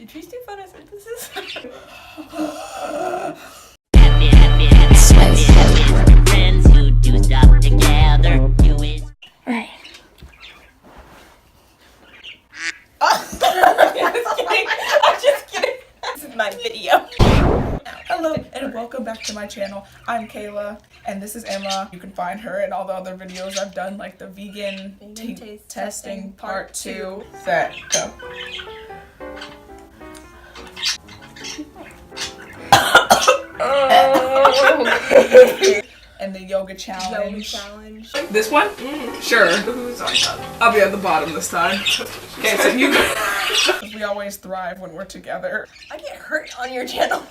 Did you do photosynthesis? Friends who do stuff together. Alright. I'm just kidding. This is my video. Hello and welcome back to my channel. I'm Kayla and this is Emma. You can find her in all the other videos I've done, like the vegan taste testing part 2. Set, go. And the yoga challenge. This one? Sure. Who's on top? I'll be at the bottom this time. Okay, so you we always thrive when we're together. I get hurt on your channel.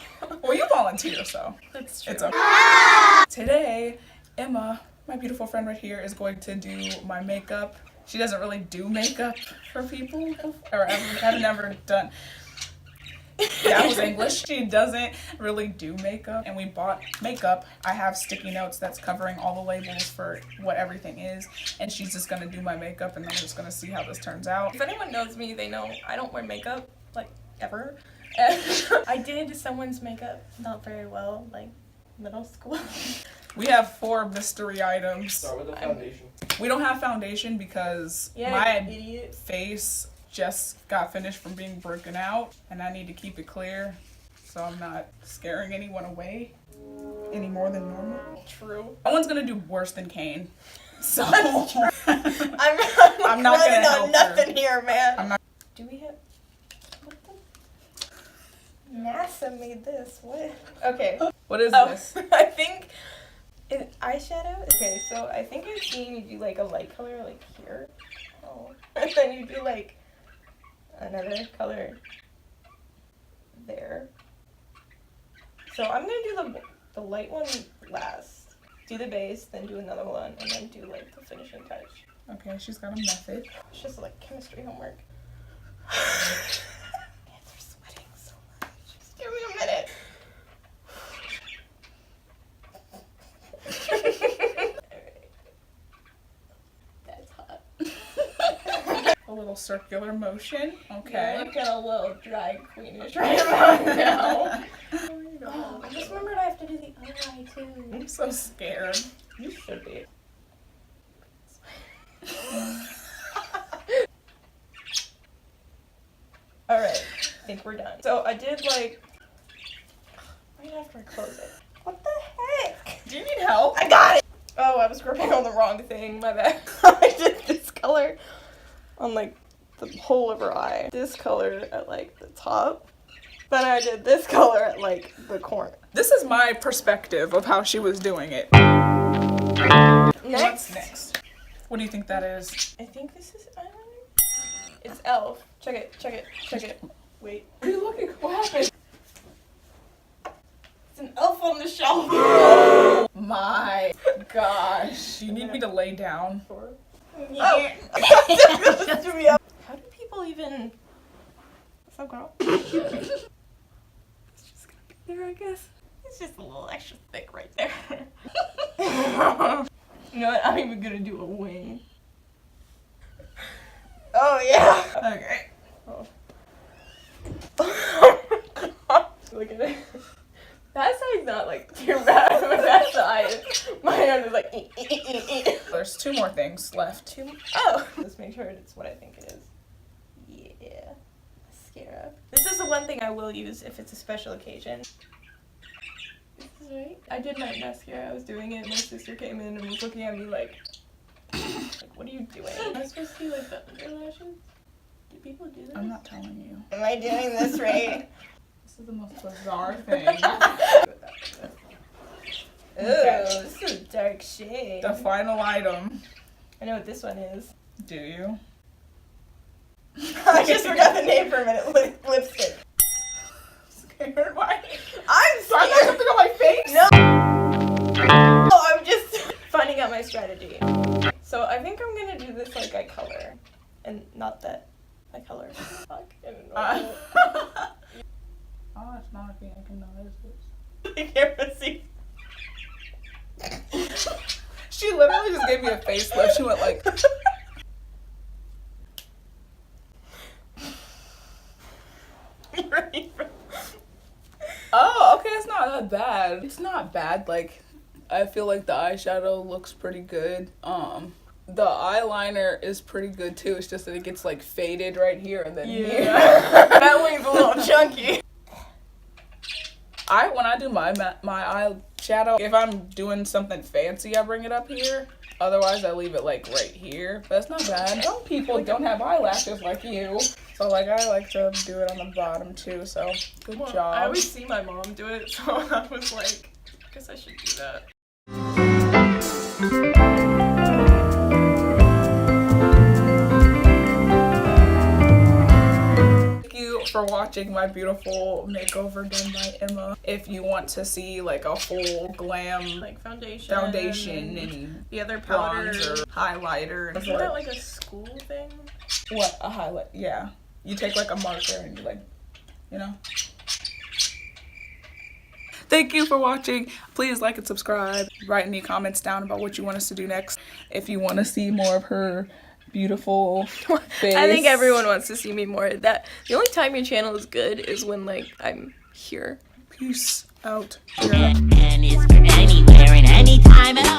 Well, you volunteer, so That's true. it's okay. Today, Emma, my beautiful friend right here, is going to do my makeup. She doesn't really do makeup for people, or I've never done. That was English. She doesn't really do makeup, and we bought makeup. I have sticky notes that's covering all the labels for what everything is, and she's just gonna do my makeup, and then we're just gonna see how this turns out. If anyone knows me, they know I don't wear makeup, like, ever. And I did someone's makeup not very well, like, middle school. We have 4 mystery items. Start with the foundation. We don't have foundation because Yeah, my idiot. face just got finished from being broken out, and I need to keep it clear so I'm not scaring anyone away any more than normal. True. No one's gonna do worse than Kane, so I'm I'm not running gonna on help nothing her. here, man. I'm not- Do we have... What the... NASA made this. What? Okay. What is Oh, this? I think... Is eyeshadow? Okay, so I think I've seen you do, like, a light color, like, here. Oh. And then you do, like, another color there. So I'm gonna do the light one last. Do the base, then do another one, and then do like the finishing touch. Okay, she's got a method. It's just like chemistry homework. Hands are sweating so much. Just give me a minute. Alright. That's hot. A little circular motion. Okay. You're looking a little dry queenish right about now. Oh, I just remembered I have to do the other eye too. I'm so scared. You should be. Alright, I think we're done. So I did like right after I close it. What the heck? Do you need help? I got it! Oh, I was gripping on the wrong thing, my bad. I did this color on like the whole of her eye. This color at like the top. Then I did this color at like the corner. This is my perspective of how she was doing it. What's next? What do you think that is? I think this is eyeliner. It's e.l.f. Check it, check it, check it. Wait. What are you looking? What happened? It's an elf on the shelf. Oh my gosh. You need me to lay down? Oh. How do people even... What's up, girl? It's just gonna be there, I guess. It's just a little extra thick right there. You know what? I'm even gonna do a wing. Oh, yeah. Okay. Oh. Look at it. That side's not like too bad, but that side, my hand is like. There's 2 more things left. Oh! Let's make sure it's what I think it is. Yeah. Mascara. This is the one thing I will use if it's a special occasion. This is right. I did my mascara, I was doing it, my sister came in and was looking at me like, what are you doing? Am I supposed to do like the underlashes? Do people do this? I'm not telling you. Am I doing this right? This is the most bizarre thing. Ooh, Okay. this is a dark shade. The final item. I know what this one is. Do you? I just forgot the name for a minute. Lipstick. Scared? Why? I'm So I got scared. something on my face? No. Oh, I'm just finding out my strategy. So I think I'm gonna do this like eye color, and not that eye color. Fuck. I don't know. Oh, it's not okay. I can notice this. The camera sees. She literally just gave me a facelift. She went like. money from. Oh, okay, it's not that bad. It's not bad. Like, I feel like the eyeshadow looks pretty good. The eyeliner is pretty good too. It's just that it gets like faded right here and then here. That wing's a little chunky. When I do my eyeshadow, if I'm doing something fancy, I bring it up here. Otherwise, I leave it like right here. But that's not bad. Some people don't have eyelashes like you. So like I like to do it on the bottom too. So good job. I always see my mom do it, so I was like, I guess I should do that. For watching my beautiful makeover done by Emma. If you want to see like a full glam Like foundation and the other powder, bronzer, highlighter, and isn't that like a school thing? what a highlight? Yeah, you take like a marker and you like, you know. Thank you for watching. Please like and subscribe. Write any comments down about what you want us to do next. If you want to see more of her beautiful face. I think everyone wants to see me more. That the only time your channel is good is when like I'm here. Peace out. And it's for anywhere and anytime at all.